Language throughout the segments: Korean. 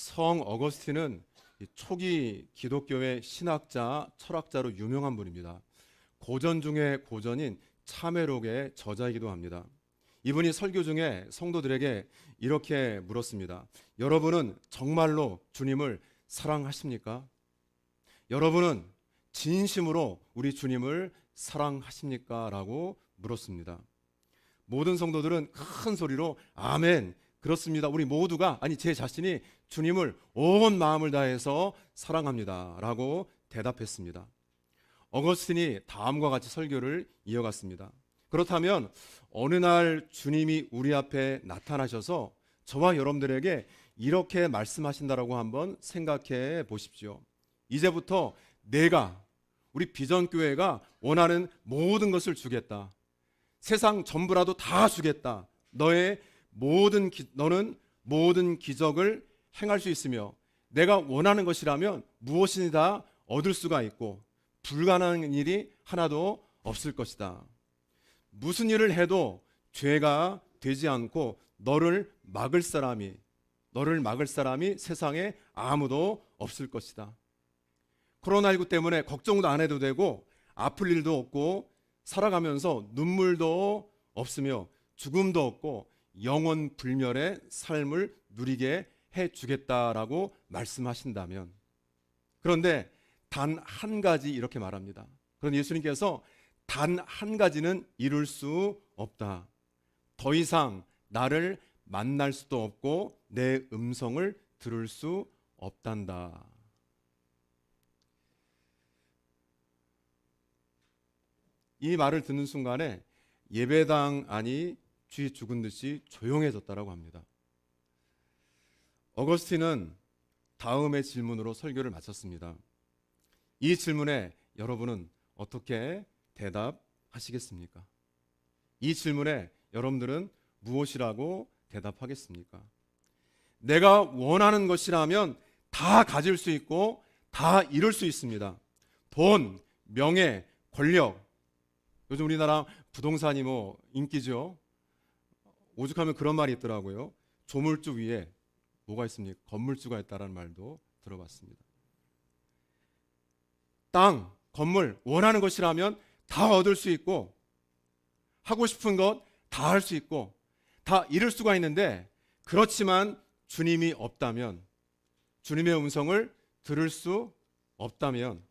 성 어거스틴은 초기 기독교의 신학자, 철학자로 유명한 분입니다. 고전 중에 고전인 참회록의 저자이기도 합니다. 이분이 설교 중에 성도들에게 이렇게 물었습니다. 여러분은 정말로 주님을 사랑하십니까? 여러분은 진심으로 우리 주님을 사랑하십니까? 라고 물었습니다. 모든 성도들은 큰 소리로 아멘, 그렇습니다. 우리 모두가, 아니 제 자신이 주님을 온 마음을 다해서 사랑합니다 라고 대답했습니다. 어거스틴이 다음과 같이 설교를 이어갔습니다. 그렇다면 어느 날 주님이 우리 앞에 나타나셔서 저와 여러분들에게 이렇게 말씀하신다라고 한번 생각해 보십시오. 이제부터 내가, 우리 비전교회가 원하는 모든 것을 주겠다. 세상 전부라도 다 주겠다. 너는 모든 기적을 행할 수 있으며 내가 원하는 것이라면 무엇이든 다 얻을 수가 있고 불가능한 일이 하나도 없을 것이다. 무슨 일을 해도 죄가 되지 않고 너를 막을 사람이 세상에 아무도 없을 것이다. 코로나19 때문에 걱정도 안 해도 되고 아플 일도 없고 살아가면서 눈물도 없으며 죽음도 없고 영원 불멸의 삶을 누리게 해주겠다라고 말씀하신다면, 그런데 단 한 가지 이렇게 말합니다. 그런데 예수님께서 단 한 가지는 이룰 수 없다. 더 이상 나를 만날 수도 없고 내 음성을 들을 수 없단다. 이 말을 듣는 순간에 예배당 안이 쥐 죽은 듯이 조용해졌다라고 합니다. 어거스틴은 다음의 질문으로 설교를 마쳤습니다. 이 질문에 여러분은 어떻게 대답하시겠습니까? 이 질문에 여러분들은 무엇이라고 대답하겠습니까? 내가 원하는 것이라면 다 가질 수 있고 다 이룰 수 있습니다. 돈, 명예, 권력. 요즘 우리나라 부동산이 인기죠. 오죽하면 그런 말이 있더라고요. 조물주 위에 뭐가 있습니까? 건물주가 있다라는 말도 들어봤습니다. 땅, 건물, 원하는 것이라면 다 얻을 수 있고 하고 싶은 것 다 할 수 있고 다 이룰 수가 있는데, 그렇지만 주님이 없다면, 주님의 음성을 들을 수 없다면,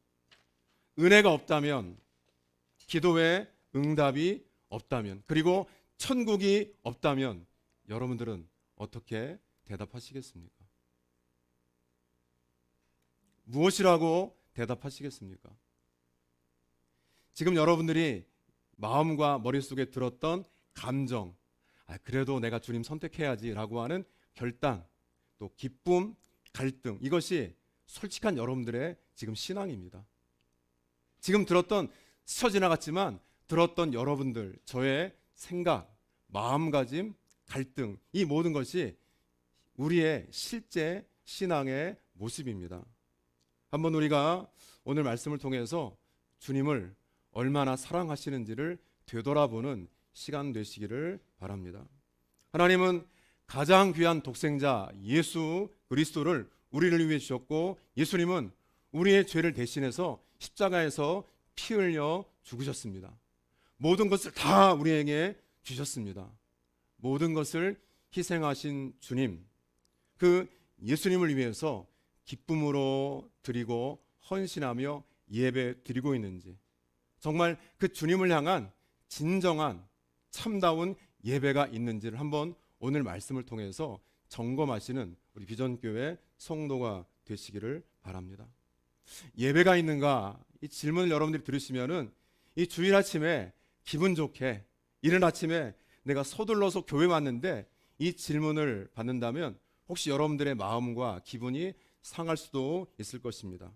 은혜가 없다면, 기도의 응답이 없다면, 그리고 천국이 없다면 여러분들은 어떻게 대답하시겠습니까? 무엇이라고 대답하시겠습니까? 지금 여러분들이 마음과 머릿속에 들었던 감정, 그래도 내가 주님 선택해야지 라고 하는 결단, 또 기쁨, 갈등, 이것이 솔직한 여러분들의 지금 신앙입니다. 지금 스쳐 지나갔지만 들었던 여러분들, 저의 생각, 마음가짐, 갈등, 이 모든 것이 우리의 실제 신앙의 모습입니다. 한번 우리가 오늘 말씀을 통해서 주님을 얼마나 사랑하시는지를 되돌아보는 시간 되시기를 바랍니다. 하나님은 가장 귀한 독생자 예수 그리스도를 우리를 위해 주셨고, 예수님은 우리의 죄를 대신해서 십자가에서 피 흘려 죽으셨습니다. 모든 것을 다 우리에게 주셨습니다. 모든 것을 희생하신 주님, 그 예수님을 위해서 기쁨으로 드리고 헌신하며 예배 드리고 있는지, 정말 그 주님을 향한 진정한 참다운 예배가 있는지를 한번 오늘 말씀을 통해서 점검하시는 우리 비전교회 성도가 되시기를 바랍니다. 예배가 있는가? 이 질문을 여러분들이 들으시면은 이 주일 아침에 기분 좋게 이른 아침에 내가 서둘러서 교회 왔는데 이 질문을 받는다면 혹시 여러분들의 마음과 기분이 상할 수도 있을 것입니다.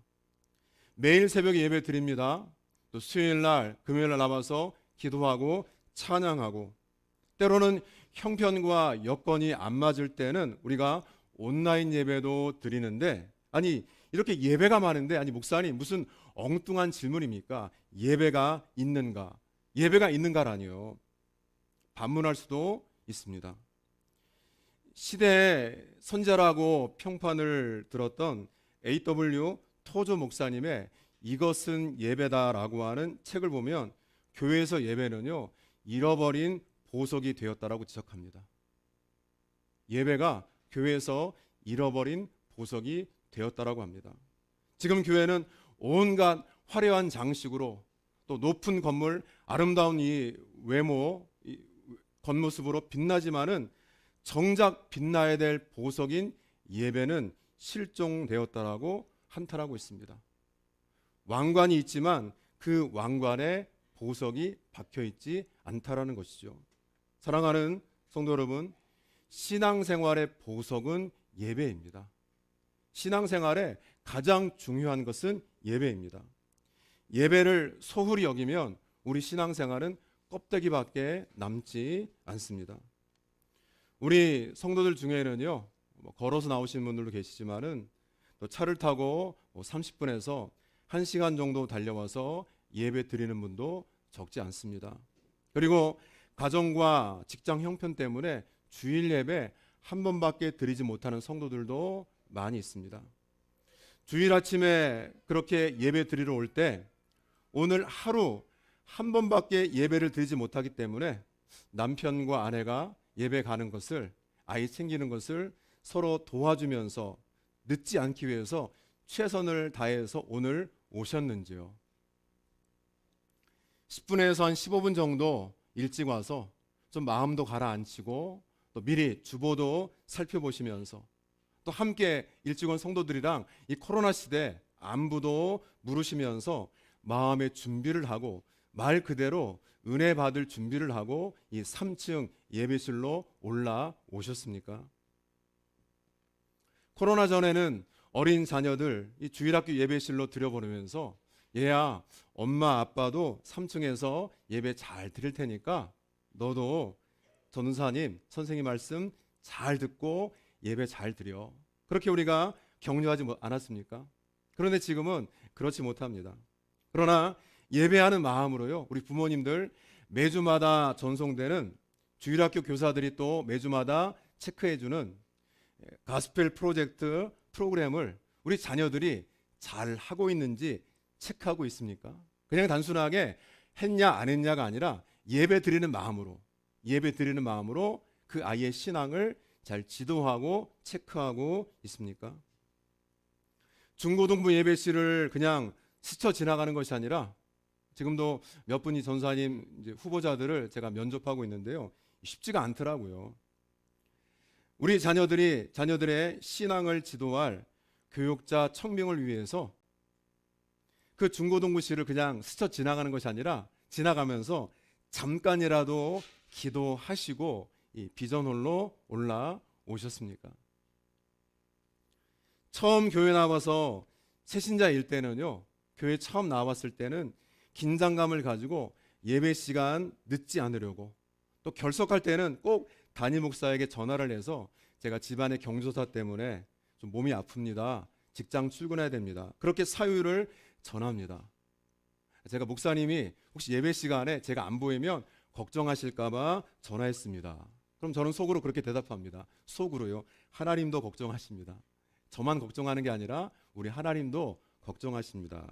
매일 새벽에 예배 드립니다. 또 수요일 날, 금요일 날 나와서 기도하고 찬양하고, 때로는 형편과 여건이 안 맞을 때는 우리가 온라인 예배도 드리는데, 아니 이렇게 예배가 많은데, 아니 목사님 무슨 엉뚱한 질문입니까? 예배가 있는가? 예배가 있는가라니요. 반문할 수도 있습니다. 시대의 선자라고 평판을 들었던 A.W. 토조 목사님의 이것은 예배다라고 하는 책을 보면 교회에서 예배는요, 잃어버린 보석이 되었다라고 지적합니다. 예배가 교회에서 잃어버린 보석이 되었다라고 합니다. 지금 교회는 온갖 화려한 장식으로 또 높은 건물, 아름다운 이 외모, 이 겉모습으로 빛나지만은 정작 빛나야 될 보석인 예배는 실종되었다라고 한탄하고 있습니다. 왕관이 있지만 그 왕관에 보석이 박혀 있지 않다라는 것이죠. 사랑하는 성도 여러분, 신앙생활의 보석은 예배입니다. 신앙생활에 가장 중요한 것은 예배입니다. 예배를 소홀히 여기면 우리 신앙생활은 껍데기밖에 남지 않습니다. 우리 성도들 중에는요, 걸어서 나오시는 분들도 계시지만은 또 차를 타고 30분에서 1시간 정도 달려와서 예배 드리는 분도 적지 않습니다. 그리고 가정과 직장 형편 때문에 주일 예배 한 번밖에 드리지 못하는 성도들도 많이 있습니다. 주일 아침에 그렇게 예배 드리러 올 때 오늘 하루 한 번밖에 예배를 드리지 못하기 때문에 남편과 아내가 예배 가는 것을, 아이 챙기는 것을 서로 도와주면서 늦지 않기 위해서 최선을 다해서 오늘 오셨는지요. 10분에서 한 15분 정도 일찍 와서 좀 마음도 가라앉히고 또 미리 주보도 살펴보시면서 또 함께 일찍 온 성도들이랑 이 코로나 시대 안부도 물으시면서 마음의 준비를 하고 말 그대로 은혜 받을 준비를 하고 이 3층 예배실로 올라오셨습니까? 코로나 전에는 어린 자녀들 이 주일학교 예배실로 들여보내면서 얘야, 엄마 아빠도 3층에서 예배 잘 드릴 테니까 너도 전도사님 선생님 말씀 잘 듣고 예배 잘 드려. 그렇게 우리가 격려하지 않았습니까? 그런데 지금은 그렇지 못합니다. 그러나 예배하는 마음으로요, 우리 부모님들 매주마다 전송되는 주일학교 교사들이 또 매주마다 체크해주는 가스펠 프로젝트 프로그램을 우리 자녀들이 잘 하고 있는지 체크하고 있습니까? 그냥 단순하게 했냐 안 했냐가 아니라 예배 드리는 마음으로 그 아이의 신앙을 잘 지도하고 체크하고 있습니까? 중고등부 예배실을 그냥 스쳐 지나가는 것이 아니라 지금도 몇 분이 전사님 후보자들을 제가 면접하고 있는데요, 쉽지가 않더라고요. 우리 자녀들의 신앙을 지도할 교육자 청명을 위해서 그 중고등부실을 그냥 스쳐 지나가는 것이 아니라 지나가면서 잠깐이라도 기도하시고 이 비전홀로 올라오셨습니까? 처음 교회 나와서 새신자일 때는요, 교회 처음 나왔을 때는 긴장감을 가지고 예배 시간 늦지 않으려고, 또 결석할 때는 꼭 담임 목사에게 전화를 해서 제가 집안의 경조사 때문에 좀 몸이 아픕니다, 직장 출근해야 됩니다, 그렇게 사유를 전합니다. 제가 목사님이 혹시 예배 시간에 제가 안 보이면 걱정하실까봐 전화했습니다. 그럼 저는 속으로 그렇게 대답합니다. 속으로요. 하나님도 걱정하십니다. 저만 걱정하는 게 아니라 우리 하나님도 걱정하십니다.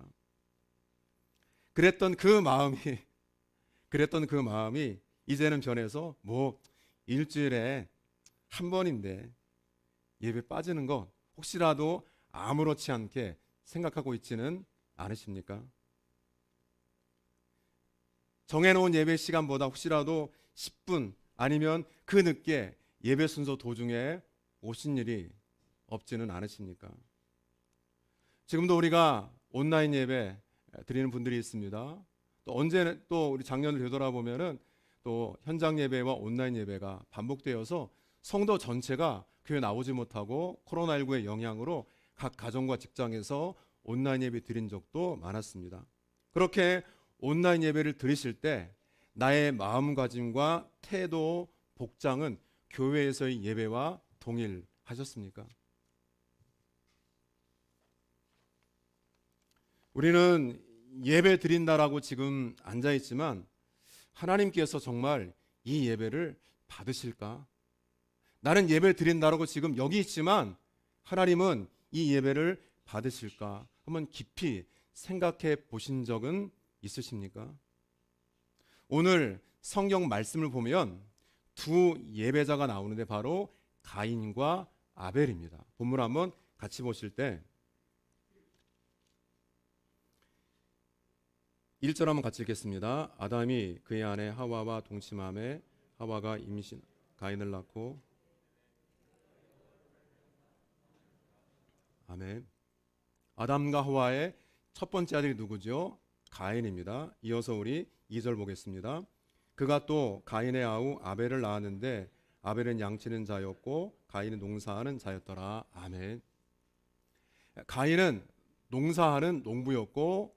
그랬던 그 마음이 이제는 변해서 일주일에 한 번인데 예배 빠지는 건 혹시라도 아무렇지 않게 생각하고 있지는 않으십니까? 정해놓은 예배 시간보다 혹시라도 10분 아니면 그 늦게 예배 순서 도중에 오신 일이 없지는 않으십니까? 지금도 우리가 온라인 예배 드리는 분들이 있습니다. 또 우리 작년을 되돌아보면은 또 현장 예배와 온라인 예배가 반복되어서 성도 전체가 교회 나오지 못하고 코로나19의 영향으로 각 가정과 직장에서 온라인 예배 드린 적도 많았습니다. 그렇게 온라인 예배를 드리실 때 나의 마음가짐과 태도, 복장은 교회에서의 예배와 동일하셨습니까? 우리는 예배 드린다라고 지금 앉아 있지만 하나님께서 정말 이 예배를 받으실까? 나는 예배 드린다라고 지금 여기 있지만 하나님은 이 예배를 받으실까? 한번 깊이 생각해 보신 적은 있으십니까? 오늘 성경 말씀을 보면 두 예배자가 나오는데 바로 가인과 아벨입니다. 본문 한번 같이 보실 때 1절 한번 같이 읽겠습니다. 아담이 그의 아내 하와와 동침함에 하와가 임신 가인을 낳고 아멘. 아담과 하와의 첫 번째 아들이 누구죠? 가인입니다. 이어서 우리 2절 보겠습니다. 그가 또 가인의 아우 아벨을 낳았는데 아벨은 양치는 자였고 가인은 농사하는 자였더라. 아멘. 가인은 농사하는 농부였고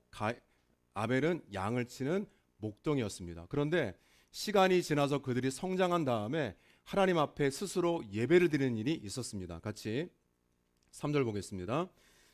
아벨은 양을 치는 목동이었습니다. 그런데 시간이 지나서 그들이 성장한 다음에 하나님 앞에 스스로 예배를 드리는 일이 있었습니다. 같이 3절 보겠습니다.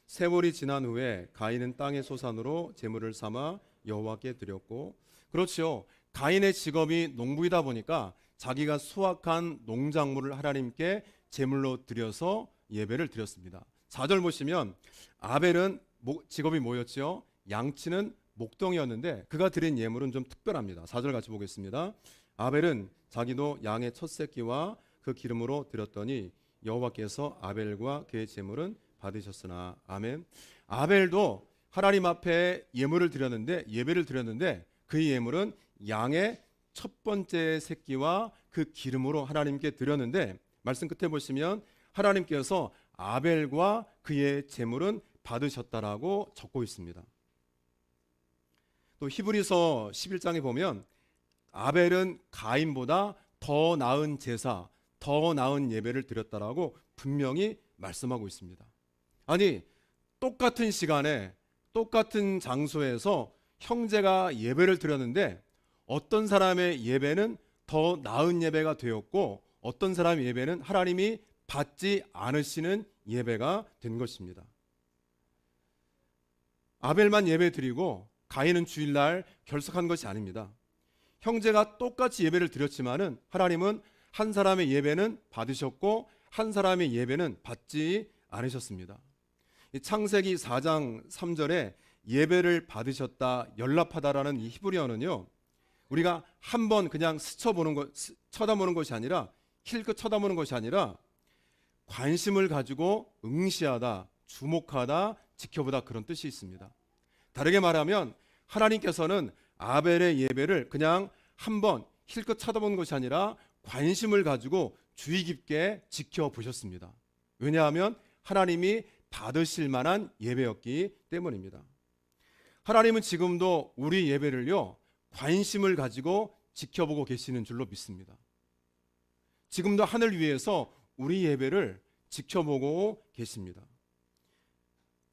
세월이 지난 후에 가인은 땅의 소산으로 제물을 삼아 여호와께 드렸고, 그렇죠. 가인의 직업이 농부이다 보니까 자기가 수확한 농작물을 하나님께 제물로 드려서 예배를 드렸습니다. 4절 보시면 아벨은 직업이 뭐였죠? 양치는 목동이었는데 그가 드린 예물은 좀 특별합니다. 4절 같이 보겠습니다. 아벨은 자기도 양의 첫 새끼와 그 기름으로 드렸더니 여호와께서 아벨과 그의 제물은 받으셨으나. 아멘. 아벨도 하나님 앞에 예물을 드렸는데 예배를 드렸는데 그 예물은 양의 첫 번째 새끼와 그 기름으로 하나님께 드렸는데 말씀 끝에 보시면 하나님께서 아벨과 그의 제물은 받으셨다라고 적고 있습니다. 또 히브리서 11장에 보면 아벨은 가인보다 더 나은 제사, 더 나은 예배를 드렸다라고 분명히 말씀하고 있습니다. 아니, 똑같은 시간에 똑같은 장소에서 형제가 예배를 드렸는데 어떤 사람의 예배는 더 나은 예배가 되었고 어떤 사람의 예배는 하나님이 받지 않으시는 예배가 된 것입니다. 아벨만 예배 드리고 가인은 주일날 결석한 것이 아닙니다. 형제가 똑같이 예배를 드렸지만은 하나님은 한 사람의 예배는 받으셨고 한 사람의 예배는 받지 않으셨습니다. 창세기 4장 3절에 예배를 받으셨다, 연락하다라는 이 히브리어는요, 우리가 한번 그냥 쳐다보는 것이 아니라 힐끗 쳐다보는 것이 아니라 관심을 가지고 응시하다, 주목하다, 지켜보다 그런 뜻이 있습니다. 다르게 말하면 하나님께서는 아벨의 예배를 그냥 한번 힐끗 쳐다보는 것이 아니라 관심을 가지고 주의 깊게 지켜보셨습니다. 왜냐하면 하나님이 받으실 만한 예배였기 때문입니다. 하나님은 지금도 우리 예배를요, 관심을 가지고 지켜보고 계시는 줄로 믿습니다. 지금도 하늘 위에서 우리 예배를 지켜보고 계십니다.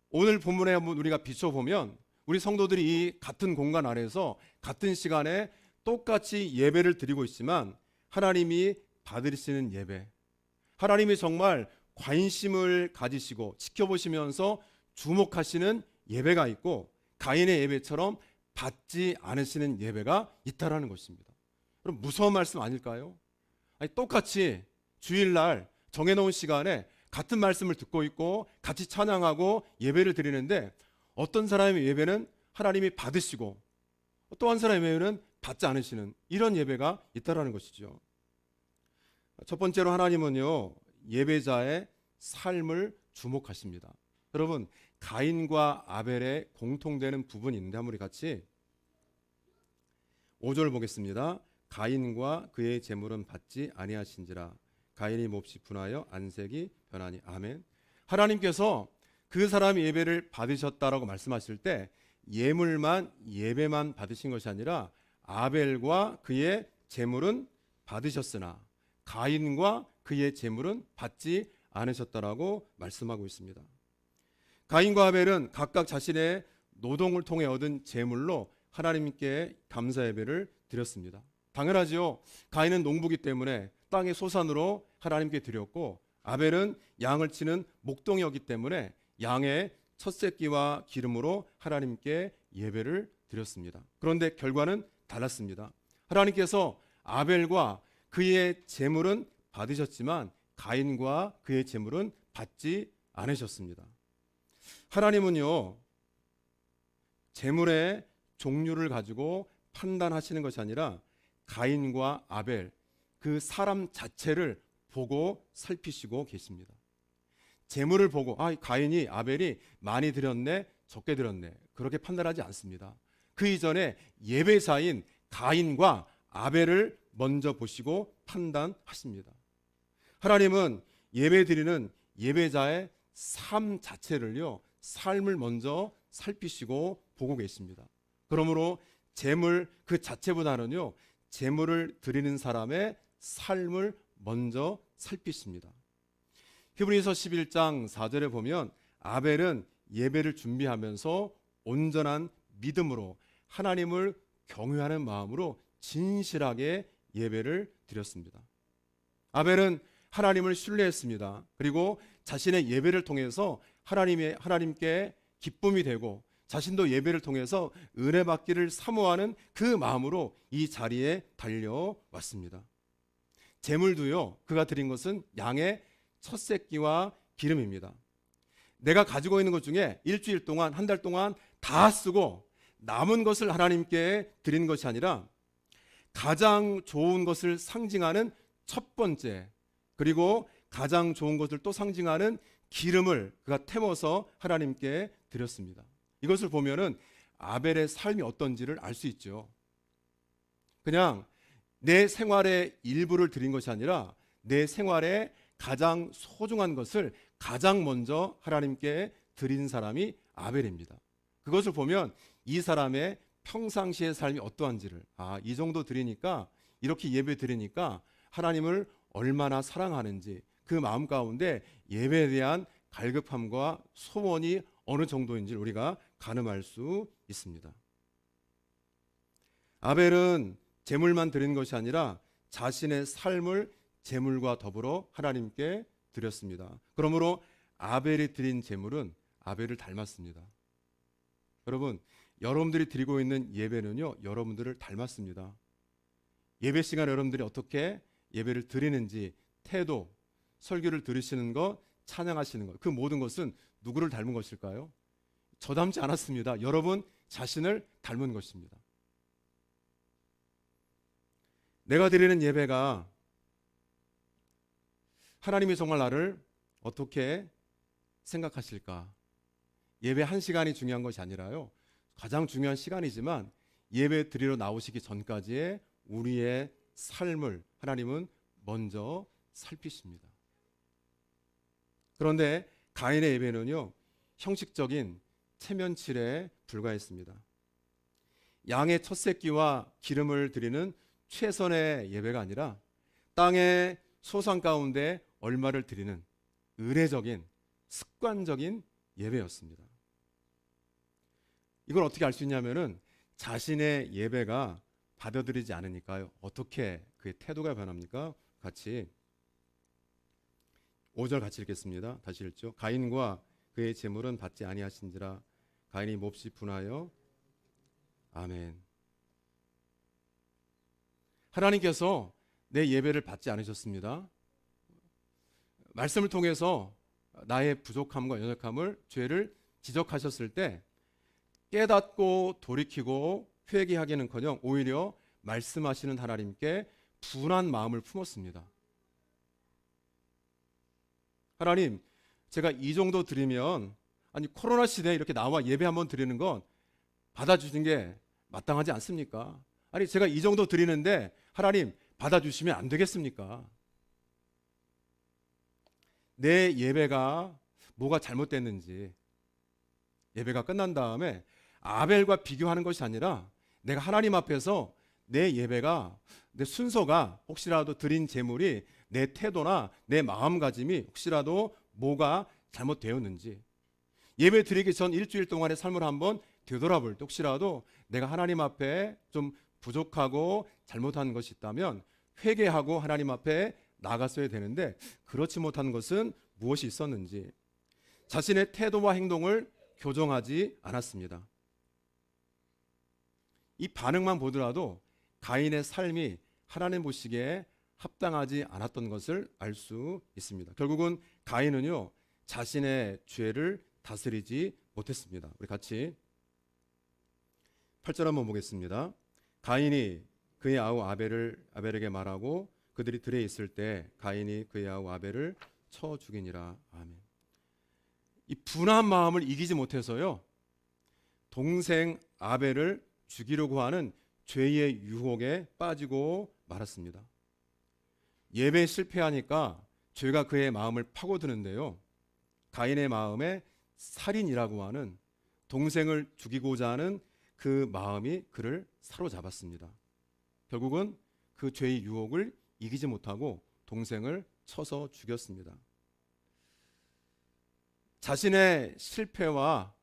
오늘 본문에 한번 우리가 비춰보면 우리 성도들이 이 같은 공간 안에서 같은 시간에 똑같이 예배를 드리고 있지만 하나님이 받으시는 예배, 하나님이 정말 관심을 가지시고 지켜보시면서 주목하시는 예배가 있고 가인의 예배처럼 받지 않으시는 예배가 있다라는 것입니다. 그럼 무서운 말씀 아닐까요? 아니, 똑같이 주일날 정해놓은 시간에 같은 말씀을 듣고 있고 같이 찬양하고 예배를 드리는데 어떤 사람의 예배는 하나님이 받으시고 또 한 사람의 예배는 받지 않으시는 이런 예배가 있다라는 것이죠. 첫 번째로 하나님은요, 예배자의 삶을 주목하십니다. 여러분, 가인과 아벨의 공통되는 부분이 있는데 한번 우리 같이 5절 보겠습니다. 가인과 그의 제물은 받지 아니하신지라 가인이 몹시 분하여 안색이 변하니. 아멘. 하나님께서 그 사람의 예배를 받으셨다라고 말씀하실 때 예배만 받으신 것이 아니라 아벨과 그의 제물은 받으셨으나 가인과 그의 제물은 받지 않으셨다라고 말씀하고 있습니다. 가인과 아벨은 각각 자신의 노동을 통해 얻은 제물로 하나님께 감사 예배를 드렸습니다. 당연하지요. 가인은 농부기 때문에 땅의 소산으로 하나님께 드렸고 아벨은 양을 치는 목동이었기 때문에 양의 첫 새끼와 기름으로 하나님께 예배를 드렸습니다. 그런데 결과는 달랐습니다. 하나님께서 아벨과 그의 제물은 받으셨지만 가인과 그의 재물은 받지 않으셨습니다. 하나님은요, 재물의 종류를 가지고 판단하시는 것이 아니라 가인과 아벨, 그 사람 자체를 보고 살피시고 계십니다. 재물을 보고 가인이 아벨이 많이 드렸네, 적게 드렸네, 그렇게 판단하지 않습니다. 그 이전에 예배자인 가인과 아벨을 먼저 보시고 판단하십니다. 하나님은 예배 드리는 예배자의 삶 자체를요, 삶을 먼저 살피시고 보고 계십니다. 그러므로 재물 그 자체보다는요, 재물을 드리는 사람의 삶을 먼저 살피십니다. 히브리서 11장 4절에 보면 아벨은 예배를 준비하면서 온전한 믿음으로 하나님을 경외하는 마음으로 진실하게 예배를 드렸습니다. 아벨은 하나님을 신뢰했습니다. 그리고 자신의 예배를 통해서 하나님께 기쁨이 되고 자신도 예배를 통해서 은혜 받기를 사모하는 그 마음으로 이 자리에 달려왔습니다. 제물도요, 그가 드린 것은 양의 첫 새끼와 기름입니다. 내가 가지고 있는 것 중에 일주일 동안, 한 달 동안 다 쓰고 남은 것을 하나님께 드린 것이 아니라 가장 좋은 것을 상징하는 첫 번째, 그리고 가장 좋은 것을 또 상징하는 기름을 그가 태워서 하나님께 드렸습니다. 이것을 보면은 아벨의 삶이 어떤지를 알 수 있죠. 그냥 내 생활의 일부를 드린 것이 아니라 내 생활의 가장 소중한 것을 가장 먼저 하나님께 드린 사람이 아벨입니다. 그것을 보면 이 사람의 평상시의 삶이 어떠한지를, 이 정도 드리니까, 이렇게 예배 드리니까 하나님을 얼마나 사랑하는지, 그 마음 가운데 예배에 대한 갈급함과 소원이 어느 정도인지를 우리가 가늠할 수 있습니다. 아벨은 제물만 드린 것이 아니라 자신의 삶을 제물과 더불어 하나님께 드렸습니다. 그러므로 아벨이 드린 제물은 아벨을 닮았습니다. 여러분, 여러분들이 드리고 있는 예배는요, 여러분들을 닮았습니다. 예배 시간에 여러분들이 어떻게 예배를 드리는지, 태도, 설교를 들으시는 것, 찬양하시는 것, 그 모든 것은 누구를 닮은 것일까요? 저 닮지 않았습니다. 여러분 자신을 닮은 것입니다. 내가 드리는 예배가 하나님이 정말 나를 어떻게 생각하실까? 예배 한 시간이 중요한 것이 아니라요, 가장 중요한 시간이지만 예배 드리러 나오시기 전까지의 우리의 삶을 하나님은 먼저 살피십니다. 그런데 가인의 예배는요, 형식적인 체면칠에 불과했습니다. 양의 첫 새끼와 기름을 드리는 최선의 예배가 아니라 땅의 소상 가운데 얼마를 드리는 의례적인 습관적인 예배였습니다. 이걸 어떻게 알 수 있냐면은 자신의 예배가 받아들이지 않으니까요. 어떻게 그의 태도가 변합니까? 같이 5절 같이 읽겠습니다. 다시 읽죠. 가인과 그의 재물은 받지 아니하신지라 가인이 몹시 분하여. 아멘. 하나님께서 내 예배를 받지 않으셨습니다. 말씀을 통해서 나의 부족함과 연약함을, 죄를 지적하셨을 때 깨닫고 돌이키고 회개하기는커녕 오히려 말씀하시는 하나님께 분한 마음을 품었습니다. 하나님, 제가 이 정도 드리면, 아니 코로나 시대에 이렇게 나와 예배 한번 드리는 건 받아주신 게 마땅하지 않습니까? 아니 제가 이 정도 드리는데 하나님 받아주시면 안 되겠습니까? 내 예배가 뭐가 잘못됐는지, 예배가 끝난 다음에 아벨과 비교하는 것이 아니라 내가 하나님 앞에서 내 예배가, 내 순서가, 혹시라도 드린 제물이, 내 태도나 내 마음가짐이 혹시라도 뭐가 잘못되었는지, 예배 드리기 전 일주일 동안의 삶을 한번 되돌아볼 때 혹시라도 내가 하나님 앞에 좀 부족하고 잘못한 것이 있다면 회개하고 하나님 앞에 나갔어야 되는데 그렇지 못한 것은 무엇이 있었는지, 자신의 태도와 행동을 교정하지 않았습니다. 이 반응만 보더라도 가인의 삶이 하나님 보시기에 합당하지 않았던 것을 알 수 있습니다. 결국은 가인은요, 자신의 죄를 다스리지 못했습니다. 우리 같이 8절 한번 보겠습니다. 가인이 그의 아우 아벨에게 말하고 그들이 들에 있을 때 가인이 그의 아우 아벨을 쳐 죽이니라. 아멘. 이 분한 마음을 이기지 못해서요, 동생 아벨을 죽이려고 하는 죄의 유혹에 빠지고 말았습니다. 예배에 실패하니까 죄가 그의 마음을 파고드는데요, 가인의 마음에 살인이라고 하는 동생을 죽이고자 하는 그 마음이 그를 사로잡았습니다. 결국은 그 죄의 유혹을 이기지 못하고 동생을 쳐서 죽였습니다. 자신의 실패와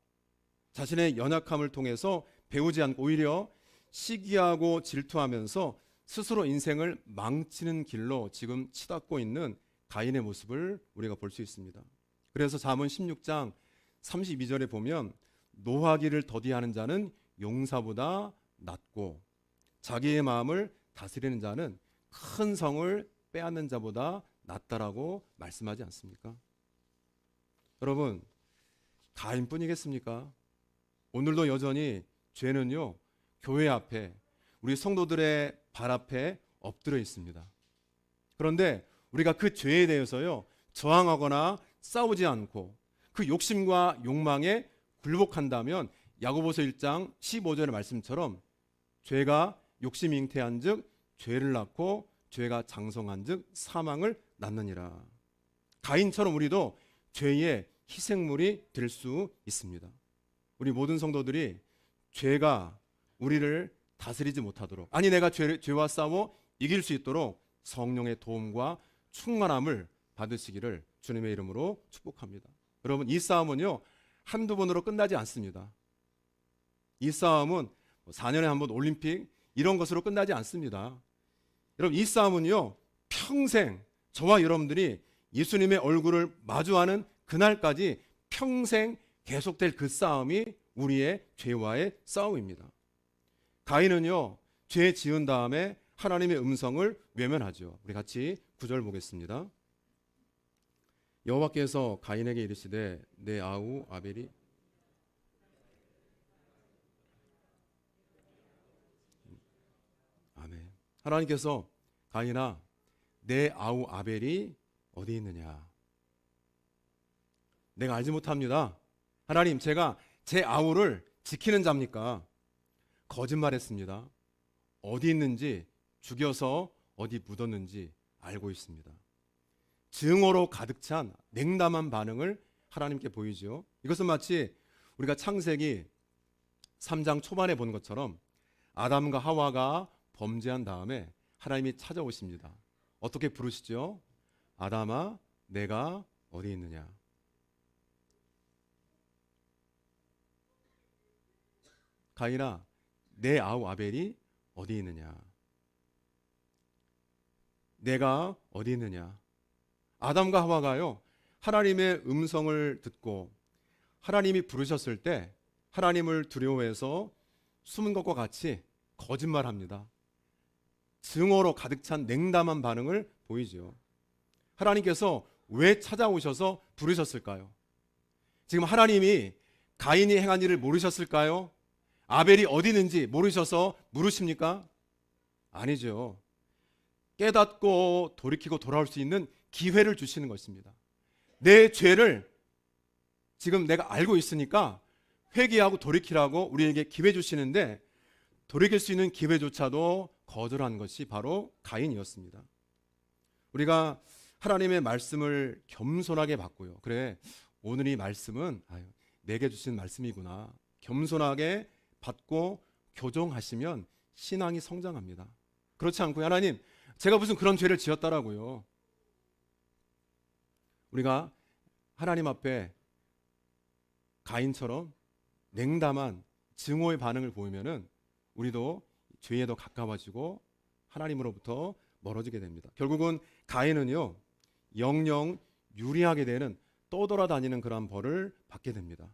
자신의 연약함을 통해서 배우지 않고 오히려 시기하고 질투하면서 스스로 인생을 망치는 길로 지금 치닫고 있는 가인의 모습을 우리가 볼 수 있습니다. 그래서 잠언 16장 32절에 보면 노하기를 더디하는 자는 용사보다 낫고 자기의 마음을 다스리는 자는 큰 성을 빼앗는 자보다 낫다라고 말씀하지 않습니까? 여러분, 가인뿐이겠습니까? 오늘도 여전히 죄는요, 교회 앞에 우리 성도들의 발 앞에 엎드려 있습니다. 그런데 우리가 그 죄에 대해서요, 저항하거나 싸우지 않고 그 욕심과 욕망에 굴복한다면 야고보서 1장 15절의 말씀처럼 죄가 욕심이 잉태한즉 죄를 낳고 죄가 장성한즉 사망을 낳느니라. 가인처럼 우리도 죄의 희생물이 될 수 있습니다. 우리 모든 성도들이 죄가 우리를 다스리지 못하도록, 아니 내가 죄와 싸워 이길 수 있도록 성령의 도움과 충만함을 받으시기를 주님의 이름으로 축복합니다. 여러분, 이 싸움은요, 한두 번으로 끝나지 않습니다. 이 싸움은 4년에 한 번 올림픽 이런 것으로 끝나지 않습니다. 여러분, 이 싸움은요, 평생 저와 여러분들이 예수님의 얼굴을 마주하는 그날까지 평생 계속될 그 싸움이 우리의 죄와의 싸움입니다. 가인은요, 죄 지은 다음에 하나님의 음성을 외면하죠. 우리 같이 9절 보겠습니다. 여호와께서 가인에게 이르시되 내 아우 아벨이 아멘. 하나님께서 가인아, 내 아우 아벨이 어디 있느냐? 내가 알지 못합니다. 하나님, 제가 제 아우를 지키는 자입니까? 거짓말했습니다. 어디 있는지, 죽여서 어디 묻었는지 알고 있습니다. 증오로 가득 찬 냉담한 반응을 하나님께 보이죠. 이것은 마치 우리가 창세기 3장 초반에 본 것처럼 아담과 하와가 범죄한 다음에 하나님이 찾아오십니다. 어떻게 부르시죠? 아담아, 내가 어디 있느냐? 가인아, 내 아우 아벨이 어디 있느냐? 내가 어디 있느냐? 아담과 하와가요, 하나님의 음성을 듣고 하나님이 부르셨을 때 하나님을 두려워해서 숨은 것과 같이 거짓말합니다. 증오로 가득 찬 냉담한 반응을 보이죠. 하나님께서 왜 찾아오셔서 부르셨을까요? 지금 하나님이 가인이 행한 일을 모르셨을까요? 아벨이 어디 있는지 모르셔서 물으십니까? 아니죠. 깨닫고 돌이키고 돌아올 수 있는 기회를 주시는 것입니다. 내 죄를 지금 내가 알고 있으니까 회개하고 돌이키라고 우리에게 기회 주시는데, 돌이킬 수 있는 기회조차도 거절한 것이 바로 가인이었습니다. 우리가 하나님의 말씀을 겸손하게 받고요, 그래, 오늘 이 말씀은 내게 주신 말씀이구나, 겸손하게 받고 교정하시면 신앙이 성장합니다. 그렇지 않고요, 하나님, 제가 무슨 그런 죄를 지었다라고요. 우리가 하나님 앞에 가인처럼 냉담한 증오의 반응을 보이면은 우리도 죄에 더 가까워지고 하나님으로부터 멀어지게 됩니다. 결국은 가인은요, 영영 유리하게 되는 떠돌아다니는 그러한 벌을 받게 됩니다.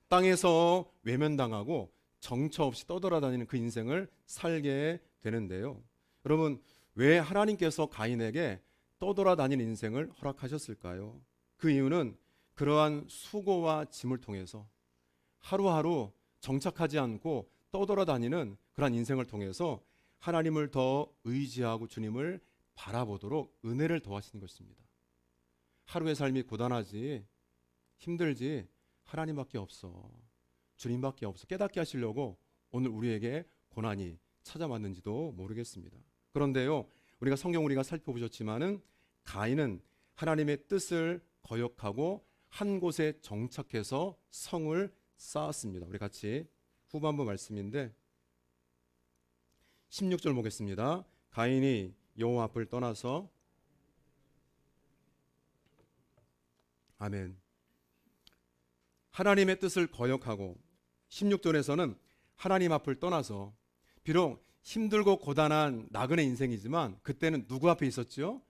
땅에서 외면당하고 정처 없이 떠돌아다니는 그 인생을 살게 되는데요. 여러분, 왜 하나님께서 가인에게 떠돌아다니는 인생을 허락하셨을까요? 그 이유는 그러한 수고와 짐을 통해서 하루하루 정착하지 않고 떠돌아다니는 그러한 인생을 통해서 하나님을 더 의지하고 주님을 바라보도록 은혜를 더하시는 것입니다. 하루의 삶이 고단하지, 힘들지, 하나님밖에 없어, 주님밖에 없어 깨닫게 하시려고 오늘 우리에게 고난이 찾아왔는지도 모르겠습니다. 그런데요, 우리가 성경 우리가 살펴보셨지만은 가인은 하나님의 뜻을 거역하고 한 곳에 정착해서 성을 쌓았습니다. 우리 같이 후반부 말씀인데 16절 보겠습니다. 가인이 여호와 앞을 떠나서 아멘. 하나님의 뜻을 거역하고 16절에서는 하나님 앞을 떠나서 비록 힘들고 고단한 나그네 인생이지만 그때는 누구 앞에 있었죠?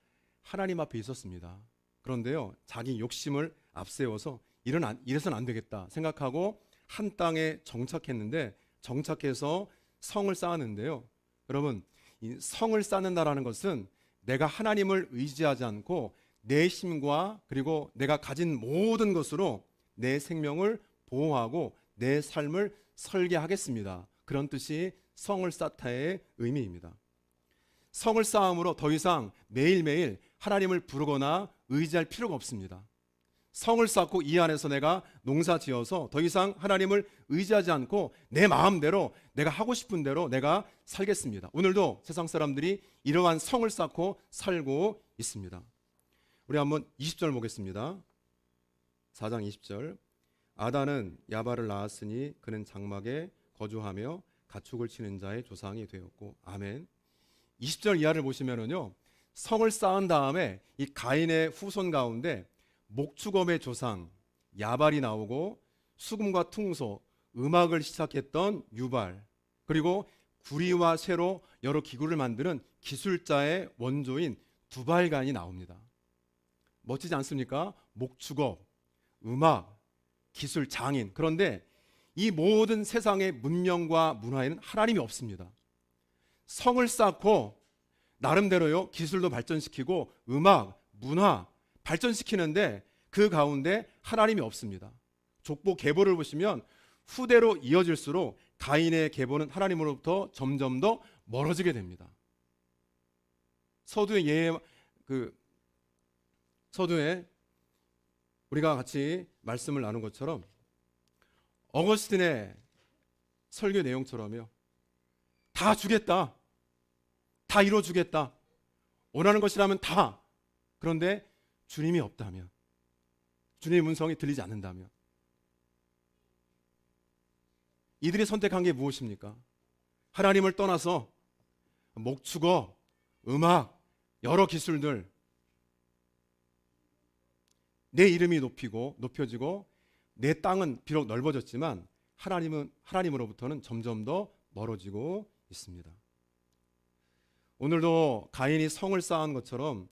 하나님 앞에 있었습니다. 그런데요, 자기 욕심을 앞세워서 이래서는 안 되겠다 생각하고 한 땅에 정착했는데 정착해서 성을 쌓았는데요. 여러분, 이 성을 쌓는다라는 것은 내가 하나님을 의지하지 않고 내 힘과 그리고 내가 가진 모든 것으로 내 생명을 보호하고 내 삶을 설계하겠습니다. 그런 뜻이 성을 쌓다의 의미입니다. 성을 쌓음으로 더 이상 매일매일 하나님을 부르거나 의지할 필요가 없습니다. 성을 쌓고 이 안에서 내가 농사 지어서 더 이상 하나님을 의지하지 않고 내 마음대로 내가 하고 싶은 대로 내가 살겠습니다. 오늘도 세상 사람들이 이러한 성을 쌓고 살고 있습니다. 우리 한번 20절 보겠습니다. 4장 20절. 아단은 야발을 낳았으니 그는 장막에 거주하며 가축을 치는 자의 조상이 되었고. 아멘. 20절 이하를 보시면은요, 성을 쌓은 다음에 이 가인의 후손 가운데 목축업의 조상 야발이 나오고 수금과 퉁소, 음악을 시작했던 유발, 그리고 구리와 쇠로 여러 기구를 만드는 기술자의 원조인 두발간이 나옵니다. 멋지지 않습니까? 목축업, 음악, 기술, 장인. 그런데 이 모든 세상의 문명과 문화에는 하나님이 없습니다. 성을 쌓고 나름대로요, 기술도 발전시키고 음악, 문화 발전시키는데 그 가운데 하나님이 없습니다. 족보 계보를 보시면 후대로 이어질수록 가인의 계보는 하나님으로부터 점점 더 멀어지게 됩니다. 서두에 우리가 같이 말씀을 나눈 것처럼 어거스틴의 설교 내용처럼요, 다 주겠다, 다 이루어주겠다, 원하는 것이라면 다. 그런데 주님이 없다면, 주님의 음성이 들리지 않는다면, 이들이 선택한 게 무엇입니까? 하나님을 떠나서 목축업, 음악, 여러 기술들, 내 이름이 높여지고 내 땅은 비록 넓어졌지만 하나님으로부터는 점점 더 멀어지고 있습니다. 오늘도 가인이 성을 쌓은 것처럼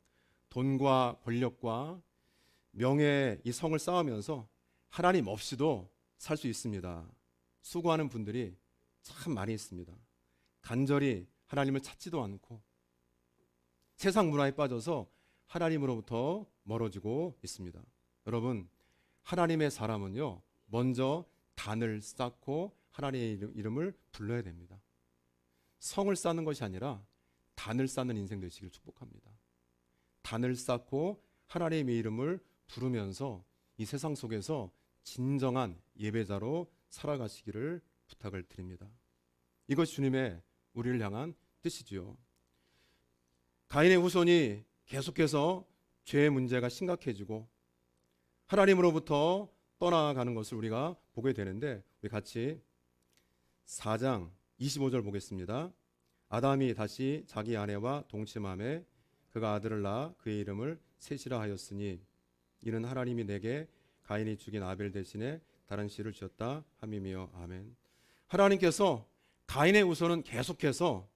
돈과 권력과 명예의 이 성을 쌓으면서 하나님 없이도 살 수 있습니다. 수고하는 분들이 참 많이 있습니다. 간절히 하나님을 찾지도 않고 세상 문화에 빠져서 하나님으로부터 멀어지고 있습니다. 여러분, 하나님의 사람은요, 먼저 단을 쌓고 하나님의 이름을 불러야 됩니다. 성을 쌓는 것이 아니라 단을 쌓는 인생 되시길 축복합니다. 단을 쌓고 하나님의 이름을 부르면서 이 세상 속에서 진정한 예배자로 살아가시기를 부탁을 드립니다. 이것이 주님의 우리를 향한 뜻이지요. 가인의 후손이 계속해서 죄의 문제가 심각해지고 하나님으로부터 떠나가는 것을 우리가 보게 되는데, 우리 같이 4장 25절 보겠습니다. 아담이 다시 자기 아내와 동침함에 그가 아들을 낳아 그의 이름을 셋이라 하였으니 이는 하나님이 내게 가인이 죽인 아벨 대신에 다른 씨를 지었다 함이며. 아멘. 하나님께서 가인의 후손은 계속해서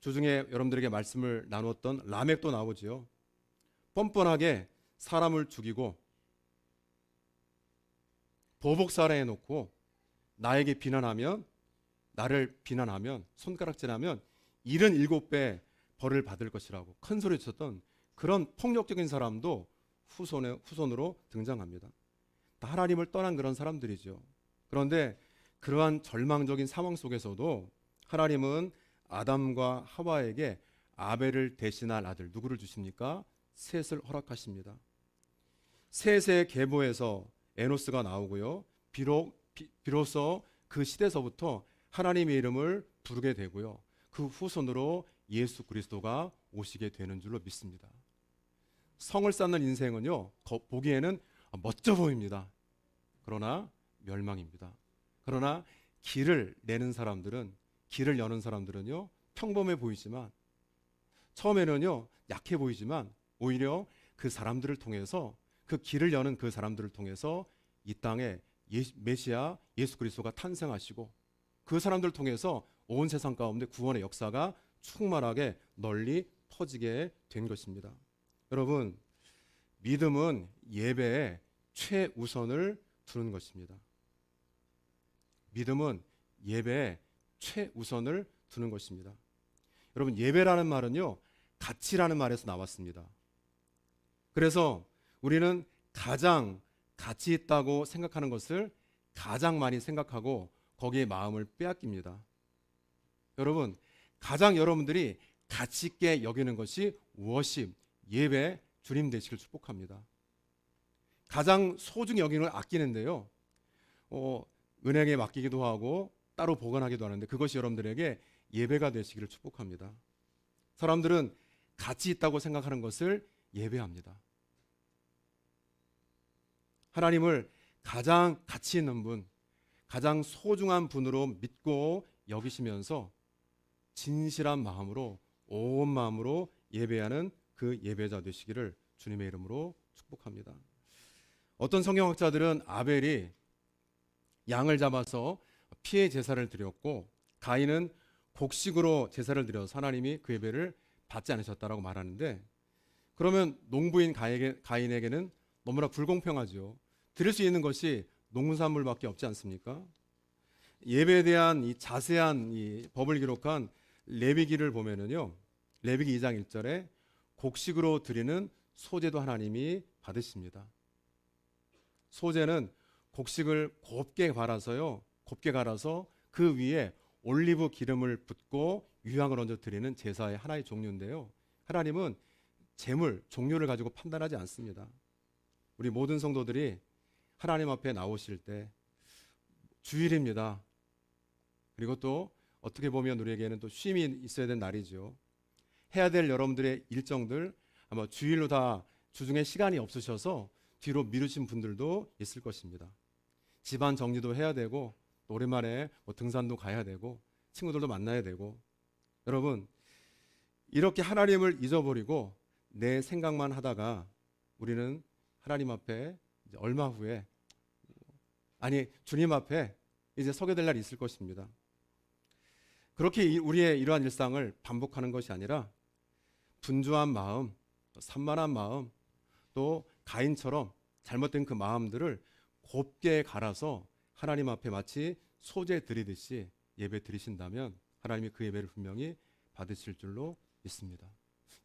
주중에 여러분들에게 말씀을 나누었던 라멕도 나오지요. 뻔뻔하게 사람을 죽이고 보복살해 놓고 나를 비난하면 손가락질하면 77배 벌을 받을 것이라고 큰 소리 쳤던 그런 폭력적인 사람도 후손으로 등장합니다. 다 하나님을 떠난 그런 사람들이죠. 그런데 그러한 절망적인 상황 속에서도 하나님은 아담과 하와에게 아벨을 대신할 아들 누구를 주십니까? 셋을 허락하십니다. 셋의 계보에서 에노스가 나오고요. 비로소 그 시대서부터 하나님의 이름을 부르게 되고요. 그 후손으로 예수 그리스도가 오시게 되는 줄로 믿습니다. 성을 쌓는 인생은요, 보기에는 멋져 보입니다. 그러나 멸망입니다. 그러나 길을 여는 사람들은요, 평범해 보이지만, 처음에는요, 약해 보이지만, 오히려 그 사람들을 통해서, 그 길을 여는 그 사람들을 통해서 이 땅에 메시아 예수 그리스도가 탄생하시고, 그 사람들을 통해서 온 세상 가운데 구원의 역사가 충만하게 널리 퍼지게 된 것입니다. 여러분, 믿음은 예배에 최우선을 두는 것입니다. 믿음은 예배에 최우선을 두는 것입니다. 여러분, 예배라는 말은요, 가치라는 말에서 나왔습니다. 그래서 우리는 가장 가치 있다고 생각하는 것을 가장 많이 생각하고 거기에 마음을 빼앗깁니다. 여러분, 가장 여러분들이 가치 있게 여기는 것이 워십, 예배, 주님 되시길 축복합니다. 가장 소중히 여기는 걸 아끼는데요, 은행에 맡기기도 하고 따로 보관하기도 하는데 그것이 여러분들에게 예배가 되시기를 축복합니다. 사람들은 가치 있다고 생각하는 것을 예배합니다. 하나님을 가장 가치 있는 분, 가장 소중한 분으로 믿고 여기시면서 진실한 마음으로, 온 마음으로 예배하는 그 예배자 되시기를 주님의 이름으로 축복합니다. 어떤 성경학자들은 아벨이 양을 잡아서 피의 제사를 드렸고 가인은 곡식으로 제사를 드려서 하나님이 그 예배를 받지 않으셨다라고 말하는데, 그러면 농부인 가인에게는 너무나 불공평하죠. 드릴 수 있는 것이 농산물밖에 없지 않습니까? 예배에 대한 이 자세한 이 법을 기록한 레위기를 보면은요, 레위기 2장 1절에 곡식으로 드리는 소제도 하나님이 받으십니다. 소제는 곡식을 곱게 갈아서 그 위에 올리브 기름을 붓고 유향을 얹어 드리는 제사의 하나의 종류인데요, 하나님은 재물, 종류를 가지고 판단하지 않습니다. 우리 모든 성도들이 하나님 앞에 나오실 때 주일입니다. 그리고 또 어떻게 보면 우리에게는 또 쉼이 있어야 되는 날이죠. 해야 될 여러분들의 일정들 아마 주일로 다 주중에 시간이 없으셔서 뒤로 미루신 분들도 있을 것입니다. 집안 정리도 해야 되고 또 오랜만에 등산도 가야 되고 친구들도 만나야 되고, 여러분, 이렇게 하나님을 잊어버리고 내 생각만 하다가 우리는 하나님 앞에 이제 얼마 후에 주님 앞에 이제 서게 될 날이 있을 것입니다. 그렇게 우리의 이러한 일상을 반복하는 것이 아니라 분주한 마음, 산만한 마음, 또 가인처럼 잘못된 그 마음들을 곱게 갈아서 하나님 앞에 마치 소제 드리듯이 예배 드리신다면 하나님이 그 예배를 분명히 받으실 줄로 믿습니다.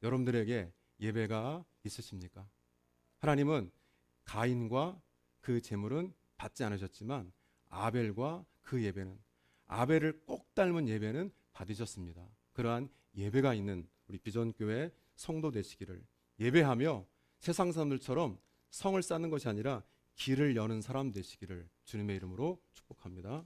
여러분들에게 예배가 있으십니까? 하나님은 가인과 그 제물은 받지 않으셨지만 아벨과 그 예배는, 아벨을 꼭 닮은 예배는 받으셨습니다. 그러한 예배가 있는 우리 비전교회 성도 되시기를, 예배하며 세상 사람들처럼 성을 쌓는 것이 아니라 길을 여는 사람 되시기를 주님의 이름으로 축복합니다.